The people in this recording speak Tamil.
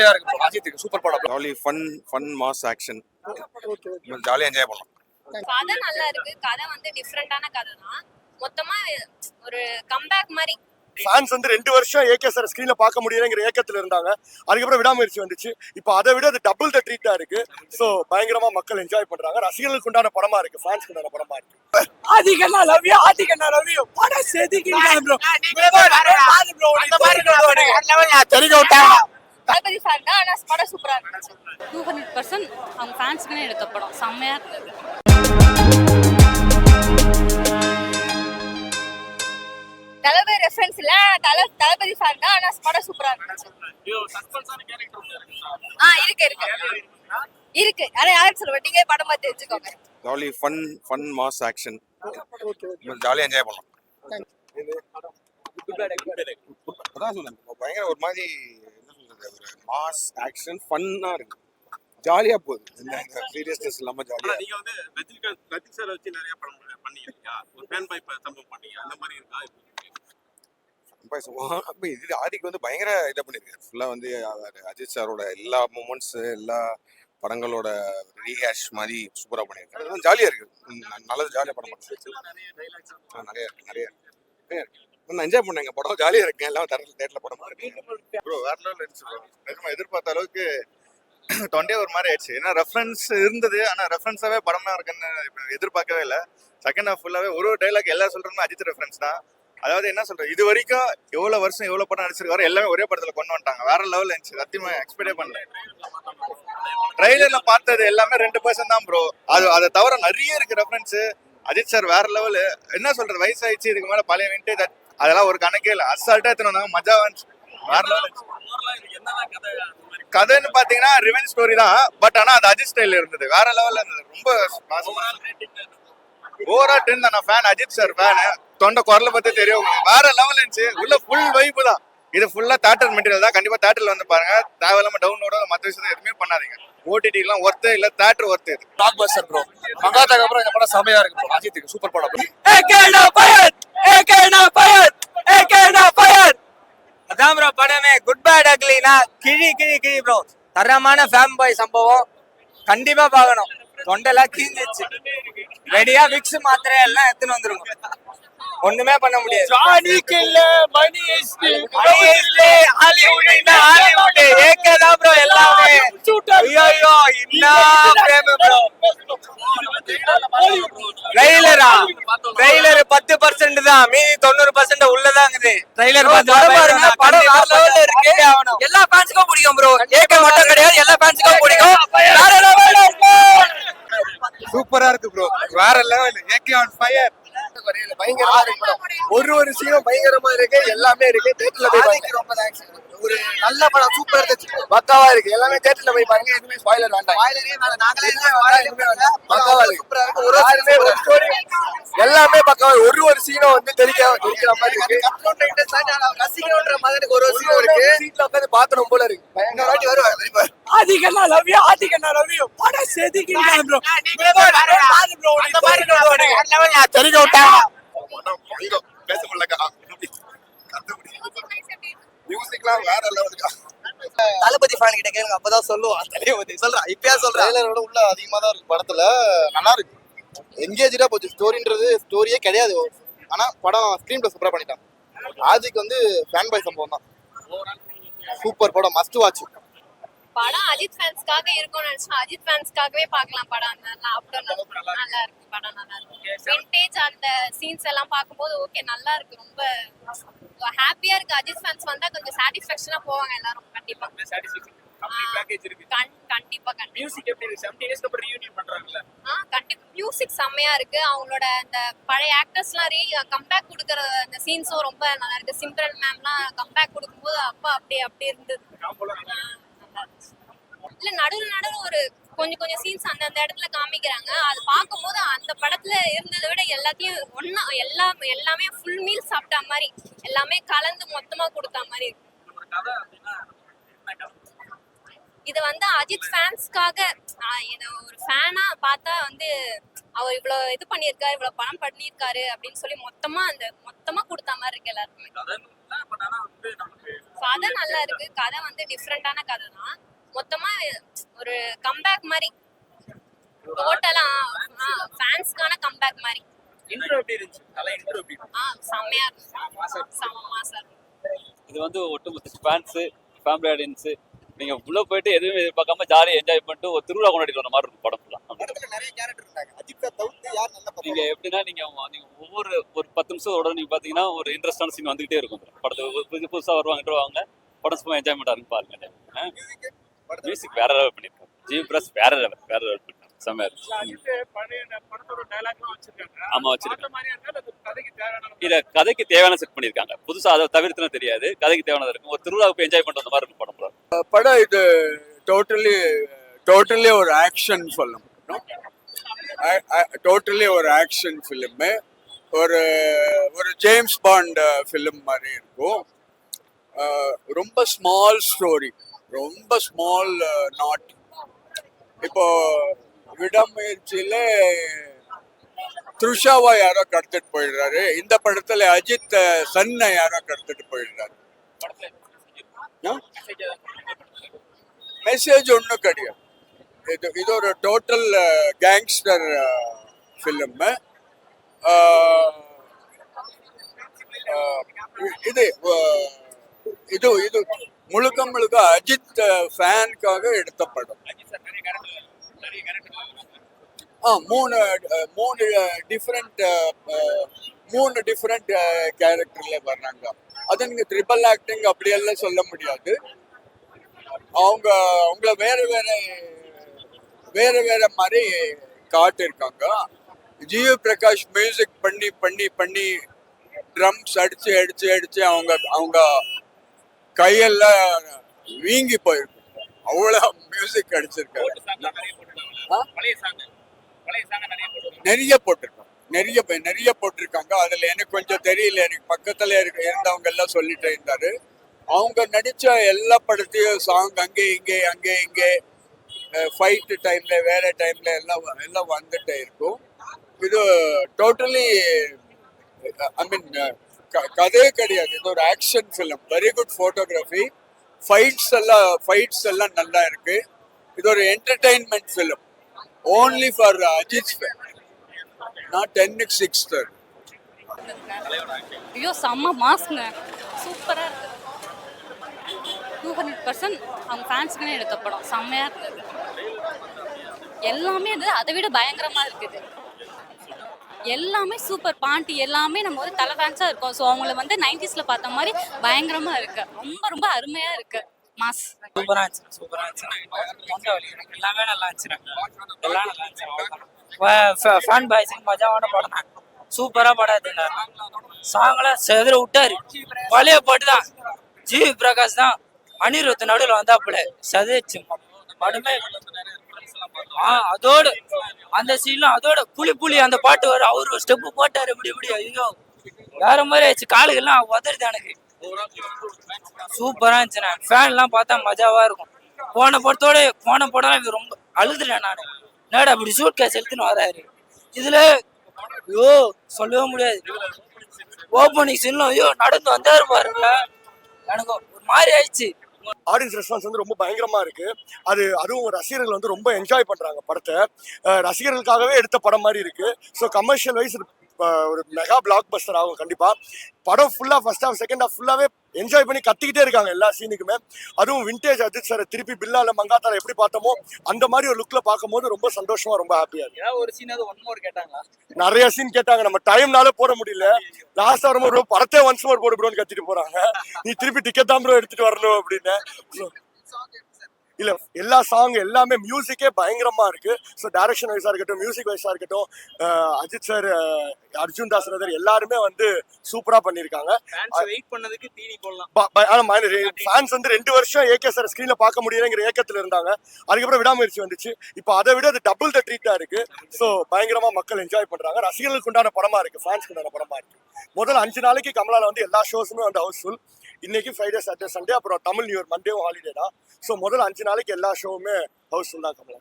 செமையா இருக்கு ப்ரோ. அஜித்துக்கு சூப்பர் படம். Jolly fun mass action. ஜாலியா என்ஜாய் பண்ணலாம். கதை நல்லா இருக்கு. கதை வந்து டிஃபரெண்டான கதை தான். மொத்தமா ஒரு கம்பேக் மாதிரி. ஃபேன்ஸ் வந்து 2 வருஷம் ஏகே சார் ஸ்கிரீன்ல பார்க்க முடியலங்கிற ஏக்கத்துல இருந்தாங்க. அதுக்கப்புறம் விடாமுயற்சி வந்துச்சு. இப்போ அதை விட அது டபுள் த ட்ரீட்டா இருக்கு. சோ பயங்கரமா மக்கள் என்ஜாய் பண்றாங்க. ரசிகர்களுக்கு உண்டான படமா இருக்கு, ஃபேன்ஸ்க்கு உண்டான படமா இருக்கு. ஆதிகண்ணா லவ் யூ படம் செதுக்கிங்க ப்ரோ. அந்த மாதிரி லெவல் தெரிஞ்ச விட்டா தளபதி ஃபேன் தான். ஆனா படம் சூப்பரா இருந்துச்சு. 200% அவங்க ஃபேன்ஸ்க்குனே எடுத்த படம் செம்மையா இருந்தது. தளபதி ரெஃபரன்ஸ் இல்ல, தளபதி ஃபேன் தான். ஆனா படம் சூப்பரா இருந்துச்சு. இருக்கு. ஆனா யாருக்கு சொல்லுவேன், நீங்க படம் பார்த்து தெரிஞ்சுக்கோங்க. Jolly fun mass action. ஜாலியா என்ஜாய் பண்ணலாம். அதான் சொன்னேன், பயங்கர ஒரு மாதிரி என்ன சொல்றது, ஒரு மாஸ் ஆக்ஷன் ஃபன்னா இருக்கு. ஜாலியா போகுது. இந்த சீரியஸ்னஸ் இல்லாம ஜாலியா. நீங்க வந்து ரஜினி சார் வச்சு நிறைய படம் பண்ணிருக்கீங்க. ஒரு ஃபேன் பாய் சம்பவம் பண்ணீங்க, அந்த மாதிரி இருக்கா? அப்ப இது ஆதிக்கு வந்து பயங்கர இதை பண்ணிருக்காரு. ஃபுல்லா வந்து அஜித் சாரோட எல்லா மூமெண்ட்ஸ், எல்லா படங்களோட ரீஹேஷ் மாதிரி சூப்பரா பண்ணியிருக்காரு. அதுதான் ஜாலியா இருக்கு. நல்லது, ஜாலியா படம் பண்ணுறேன். நிறைய இருக்கு. நான் என்ஜாய் பண்ணேங்க. படம் ஜாலியா இருக்கு. எல்லாம் தேட்டர்ல படம் ப்ரோ வேற லெவல் இருந்துச்சு ப்ரோ. நிஜமா எதிர்பார்த்த அளவுக்கு தொண்டே ஒரு மாதிரி ஆயிடுச்சு. ஏன்னா ரெஃபரன்ஸ் இருந்தது, ஆனா ரெஃபரன்ஸாவே படமா இருக்குன்னு எதிர்பார்க்கவே இல்லை. செகண்ட் ஹாஃப் ஃபுல்லாவே ஒரு டைலாக் எல்லாரும் சொல்றோம்னா அஜித் ரெஃபரன்ஸ் தான். அதாவது என்ன சொல்றது, இது வரைக்கும் எவ்வளவு வருஷம் எவ்வளவு படம் நடிச்சிருக்காரு, எல்லாமே ஒரே படத்துல கொண்டு வந்துட்டாங்க. வேற லெவல் இருந்துச்சு. சத்தியமா எக்ஸ்பெக்டே பண்ணல. ட்ரைலர்ல பார்த்தது எல்லாமே 2% தான் ப்ரோ. அதை தவிர நிறைய இருக்கு ரெஃபரன்ஸ். அஜித் சார் வேற லெவலு. என்ன சொல்றது, வயசாயிடுச்சு, இதுக்கு மேல பழைய விண்டேஜ் அதெல்லாம் ஒரு கணக்கே இல்லை. அசால்ட்டா எடுத்துனாங்க. மஜா வந்துச்சு. வேற லெவல் கதைன்னு பாத்தீங்கன்னா ரிவெஞ்ச் ஸ்டோரி தான். பட் ஆனா அது அஜித் ஸ்டைல் இருந்தது. வேற லெவல்ல இருந்தது. ரொம்ப ஓவரா 10 தான். நான் ஃபேன், அஜித் சார் ஃபேனு. தொண்டை குரலை பத்தி தெரியும். வேற லெவல் இருந்துச்சு. உள்ள ஃபுல் வைப்பு தான். இது ஃபுல்லா தியேட்டர் மெட்டீரியல் தான். கண்டிப்பா தியேட்டர்ல வந்து பாருங்க. தேவையில்லாம டவுன்லோட மற்ற விஷயம் எதுவுமே பண்ணாதீங்க. ஓடிடி எல்லாம் ஒர்த்து இல்ல, தியேட்டர் ஒர்த்து. இது பிளாக் பஸ்டர் ப்ரோ. மங்காத்தாக்கு அப்புறம் இந்த படம் செமையா இருக்கு ப்ரோ. அஜித்துக்கு சூப்பர் படம். ஏகேனா ஃபயர் அதான் ப்ரோ படமே. குட் பேட் அக்லினா கிழி ப்ரோ. தரமான ஃபேன் பாய் சம்பவம். கண்டிப்பா பார்க்கணும். தொண்டெல்லாம் கீஞ்சிச்சு. ரெடியா விக்ஸ் மாத்திரை எல்லாம் எடுத்துன்னு வந்துருங்க. ஒண்ணுமே பண்ண முடியாது. ஜானிக்கு இல்ல, மணி ஹாலிவுட் ஏகே தான் ப்ரோ. எல்லாமே ஐயோ என்ன பிரேம் ப்ரோ. ட்ரைலர் 10% தான், மீதி 90% உள்ளதாங்குது. ட்ரைலர் பாருங்க. படம் வேற லெவல்ல இருக்கு. எல்லா ஃபேன்ஸ்க்கும் பிடிக்கும் ப்ரோ. ஏகே மட்டும் கிடையாது, எல்லா ஃபேன்ஸ்க்கும் பிடிக்கும். வேற லெவல்ல இருக்கு. சூப்பரா இருக்கு ப்ரோ. வேற லெவல். AK on fire. பயங்கரமா இருக்கு. ஒரு சீனும் பயங்கரமா இருக்கு. எல்லாமே இருக்கு. தேட்டர்ல போய் பாருங்க. ஒரு நல்ல படம், சூப்பரா இருந்துச்சு. பக்காவா இருக்கு. எல்லாமே தேட்டர்ல போய் பாருங்க. எதுவுமே ஸ்பாயிலர் வேண்டாம். பக்காவா இருக்கு. சூப்பரா இருக்கு. ஒரு ஸ்டோரி எல்லாமே பக்காவா. ஒரு சீனும் வந்து தெரிக்கிற மாதிரி இருக்கு. ரசிக்கணும்ன்ற மாதிரி ஒரு சீன் இருக்கு. சீட்ல உட்காந்து பாக்கணும் போல இருக்கு. பயங்கர வாட்டி வருவாங்க. ஆதிகண்ணா லவ் யூ படம் செதுக்கிங்க ப்ரோ. அந்த மாதிரி தெரிஞ்ச விட்டா பேச முடியலக்கா. மியூசிக்லாம் வேற லெவலுக்கா. தளபதி ஃபேன் கிட்ட கேளுங்க, அப்பதான் சொல்லுவான். தளபதி சொல்றேன், இப்பயா சொல்றேன். ட்ரைலரோட உள்ள அதிகமா தான் இருக்கு. படத்துல நல்லா இருக்கு. என்கேஜா போச்சு. ஸ்டோரின்றது ஸ்டோரியே கிடையாது. ஆனா படம் ஸ்கிரீன் பிளே சூப்பரா பண்ணிட்டான். ஆதிக்கு வந்து ஃபேன் பாய் சம்பவம் தான். சூப்பர் படம், மஸ்ட் வாட்ச். படம் அஜித் ஃபேன்ஸ்க்காக இருக்கும்னு நினைச்சோம். அஜித் ஃபேன்ஸ்க்காகவே பார்க்கலாம் படம். நல்லா இருக்கு. படம் நல்லா இருக்கு. விண்டேஜ் அந்த சீன்ஸ் எல்லாம் பார்க்கும்போது ஓகே நல்லா இருக்கு. ரொம்ப ஹாப்பியா இருக்கு. அஜித் ஃபேன்ஸ் வந்தா கொஞ்சம் சாட்டிஸ்ஃபேக்ஷனா போவாங்க எல்லாரும். கண்டிப்பா கண்டிப்பா. மியூசிக் எப்படி இருக்கு? 17 இயர்ஸ்க்கு அப்புறம் ரீயூனியன் பண்றாங்கல. கண்டிப்பா மியூசிக் செம்மையா இருக்கு. அவங்களோட அந்த பழைய ஆக்டர்ஸ்லாம் கம்பேக் கொடுக்கற அந்த சீன்ஸும் ரொம்ப நல்லா இருக்கு. சிம்ரன் மேம்லாம் கம்பேக் கொடுக்கும்போது அப்பா அப்படியே இருந்தது. இல்ல நடுவுல ஒரு கொஞ்சம் சீன்ஸ் அந்த இடத்துல காமிக்கிறாங்க. அது பார்க்கும்போது அந்த படத்துல இருந்ததை விட எல்லாத்தையும் ஒன்னா எல்லாமே ஃபுல் மீல் சாப்பிட்ட மாதிரி, எல்லாமே கலந்து மொத்தமா கொடுத்த மாதிரி இருக்கு. இது வந்து அஜித் ஃபேன்ஸ்க்காக ஒரு ஃபேனா பார்த்தா வந்து அவர் இவ்வளவு இது பண்ணியிருக்காரு, இவ்வளவு பணம் பண்ணியிருக்காரு அப்படின்னு சொல்லி மொத்தமா கொடுத்த மாதிரி இருக்கு எல்லாருக்குமே. கதை நல்லா இருக்கு. கதை வந்து டிஃப்ரெண்டான கதை தான். மொத்தமா ஒரு கம்பேக் மாதிரி, டோட்டலா ஃபேன்ஸ்க்கான கம்பேக் மாதிரி. இன்ட்ரோ எப்படி இருந்துச்சு? நல்லா இன்ட்ரோ எப்படி இருந்துச்சு? செம்மையா இருக்கு. செம்ம மாசா இருக்கு. இது வந்து ஒட்டுமொத்த ஃபேன்ஸ், ஃபேமிலி ஆடியன்ஸ், நீங்க உள்ள போயிட்டு எதுவுமே எதிர்பார்க்காம ஜாலியா என்ஜாய் பண்ணிட்டு ஒரு திருவிழா கொண்டாடிட்டு வர மாதிரி இருக்கும் படம் ஃபுல்லா. நிறைய கேரக்டர் இருக்காங்க. அஜித் சார் தவிர்த்து யார் நல்ல நீங்க எப்படின்னா நீங்க ஒவ்வொரு ஒரு 10 நிமிஷத்தோட நீங்க பாத்தீங்கன்னா ஒரு இன்ட்ரெஸ்டான சீன் வந்துகிட்டே இருக்கும். படத்துக்கு புதுசா வருவாங்க, படம் சும்மா என்ஜாய்மெண்டா இருக்கும் பாருங்க. மியூசிக் வேற லெவல் பண்ணிருக்காங்க. ஜிவி பிரகாஷ் வேற லெவல் பண்ணிருக்காங்க. செம்மையா இருக்கு. ஆமா வச்சிருக்காங்க. இத கதைக்கு தேவையான செட் பண்ணிருக்காங்க. புதுசா அதை தவிர்த்துனா தெரியாது, கதைக்கு தேவையானது இருக்கும். ஒரு திருவிழாவுக்கு போய் என்ஜாய் பண்ற மாதிரி இருக்கும் படம். படம் இது டோட்டலி ஒரு ஆக்ஷன் ஃபிலிம். டோட்டலி ஒரு ஆக்ஷன் ஃபிலிம். ஒரு ஜேம்ஸ் பாண்ட் ஃபிலிம் மாதிரி இருக்கும். ரொம்ப ஸ்மால் ஸ்டோரி, ரொம்ப ஸ்மால் நாட். இப்போ விடாமுயற்சியில த்ரிஷாவை யாரோ கடத்திட்டு போயிடுறாரு. இந்த படத்துல அஜித் சன்னை யாரோ கடத்திட்டு போயிடுறாரு. மெசேஜ் ஒன்றும் கிடையாது. இது ஒரு டோட்டல் கேங்ஸ்டர் ஃபிலிம். இது இது முழுக்க அஜித் ஃபேனுக்காக எடுத்த படம். மூணு டிஃப்ரெண்ட் கேரக்டர்ல வர்றாங்க. அது நீங்க ட்ரிபிள் ஆக்டிங் அப்படியெல்லாம் சொல்ல முடியாது. அவங்கள வேற மாதிரி காட்டிருக்காங்க. ஜிவி பிரகாஷ் மியூசிக் பண்ணி ட்ரம்ஸ் அடிச்சு அவங்க கையெல்லாம் வீங்கி போயிருக்கு. அவ்வளவு மியூசிக் அடிச்சிருக்காரு. நிறைய போட்டிருக்காங்க. அதுல எனக்கு கொஞ்சம் தெரியல. எனக்கு பக்கத்துல இருந்தவங்க எல்லாம் சொல்லிட்டு இருந்தாரு. அவங்க நடிச்ச எல்லா படத்தையும் சாங் அங்கே இங்கே ஃபைட் டைம்ல வேற டைம்ல எல்லாம் வந்துட்டே இருக்கும். இது டோட்டலி ஐ மீன் கதையே கிடையாது. இது ஒரு action film. Very good photography. Fights எல்லாம் நல்லா இருக்கு. இது ஒரு entertainment film. Only for Ajith fan, not 10x6. ஐயோ செம்ம மாஸ்ங்க, சூப்பரா இருக்கு. 200% அவங்க ஃபேன்ஸ்க்குன்னு எடுத்த படம். செம்மையா இருந்தது. எல்லாமே அது அதை விட பயங்கரமா இருக்குது. எல்லாமே சூப்பர். பாண்டி எல்லாமே நம்ம வந்து தலை ஃபேன்ஸா இருக்கோம். ஸோ அவங்கள வந்து 90sல பார்த்த மாதிரி பயங்கரமா இருக்கு. ரொம்ப அருமையா இருக்கு. மாஸ் சூப்பரா இருந்துச்சு. எல்லாமே நல்லா இருந்துச்சு. எல்லாம் நல்லா இருந்துச்சு. ஃபேன் பாய்ஸ்க்கு மஜாவான படம் தான். சூப்பரா படம் எடுத்துங்க. சாங்லாம் செதற விட்டாரு. பழைய பாட்டு தான். ஜிவி பிரகாஷ் தான் அனிருத் நடுவில் வந்தாப்புல சதைச்சு படமே. அதோட அந்த சீன்லாம் அதோட புலி அந்த பாட்டு வரும். அவரு ஸ்டெப்பு போட்டாரு. இப்படி ஐயோ வேற மாதிரி ஆயிடுச்சு. காலுகள்லாம் உதருது எனக்கு. சூப்பரா இருந்துச்சுண்ணே. ஃபேன் எல்லாம் பார்த்தா மஜாவா இருக்கும். போன படம் ரொம்ப அழுதுறேன் நானு. என்னடா அப்படி சூட் கேஸ் எடுத்துன்னு வராரு. இதுல ஐயோ சொல்லவே முடியாது. ஓப்பனிங் சீன்லாம் ஐயோ நடந்து வந்தாரு பாருங்க. எனக்கு ஒரு மாதிரி ஆயிடுச்சு. ஆடியன்ஸ் ரெஸ்பான்ஸ் வந்து ரொம்ப பயங்கரமா இருக்கு. அதுவும் ரசிகர்கள் வந்து ரொம்ப என்ஜாய் பண்றாங்க படத்தை. ரசிகர்களுக்காகவே எடுத்த படம் மாதிரி இருக்கு. ஸோ கமர்ஷியல் வைஸ் ஒரு மெகா பிளாக் பஸ்டர் ஆகும் கண்டிப்பா. படம் ஃபுல்லா ஃபர்ஸ்ட் ஹாஃப் செகண்ட் ஹாஃப் ஃபுல்லாவே என்ஜாய் பண்ணி கத்திக்கிட்டே இருக்காங்க எல்லா சீனுக்குமே. அதுவும் விண்டேஜ் அஜித் சார் திருப்பி பில்லால மங்காத்தால எப்படி பார்த்தோமோ அந்த மாதிரி ஒரு லுக்ல பார்க்கும்போது ரொம்ப சந்தோஷமா ரொம்ப ஹாப்பியா இருக்கு. ஒரு சீன் அது ஒன் மோர் கேட்டாங்களா? நிறைய சீன் கேட்டாங்க. நம்ம டைம்னால போட முடியல. லாஸ்ட் வரும்போது படத்தை ஒன்ஸ் மோர் போடு ப்ரோன்னு கத்திட்டு போறாங்க. நீ திருப்பி டிக்கெட் தான் ப்ரோ எடுத்துட்டு வரணும் அப்படின்னு. இல்ல எல்லா சாங் எல்லாமே மியூசிக்கே பயங்கரமா இருக்கு. ஸோ டைரக்ஷன் வைஸா இருக்கட்டும், மியூசிக் வைஸா இருக்கட்டும், அஜித் சார், அர்ஜுன் தாஸ் எல்லாருமே வந்து சூப்பரா பண்ணிருக்காங்க. வெயிட் பண்ணதுக்கு தீனி போடலாம். ஃபேன்ஸ் வந்து 2 வருஷம் ஏகே சார் ஸ்கிரீன்ல பார்க்க முடியலங்கிற ஏக்கத்துல இருந்தாங்க. அதுக்கப்புறம் விடாமுயற்சி வந்துச்சு. இப்போ அதை விட அது டபுள் த ட்ரீட்டா இருக்கு. ஸோ பயங்கரமா மக்கள் என்ஜாய் பண்றாங்க. ரசிகர்களுக்கு உண்டான படமா இருக்கு, ஃபேன்ஸ்க்கு உண்டான படமா இருக்கு. முதல் 5 நாளைக்கு கமலால வந்து எல்லா ஷோஸுமே வந்து ஹவுஸ்ஃபுல். இன்னைக்கு ஃப்ரைடே சாட்டர்டே சண்டே, அப்புறம் தமிழ் நியூ இயர் மண்டேவும் ஹாலிடே தான். ஸோ முதல் 5 நாளைக்கு எல்லா ஷோவுமே ஹவுஸ்ஃபுல் தான் கமலா.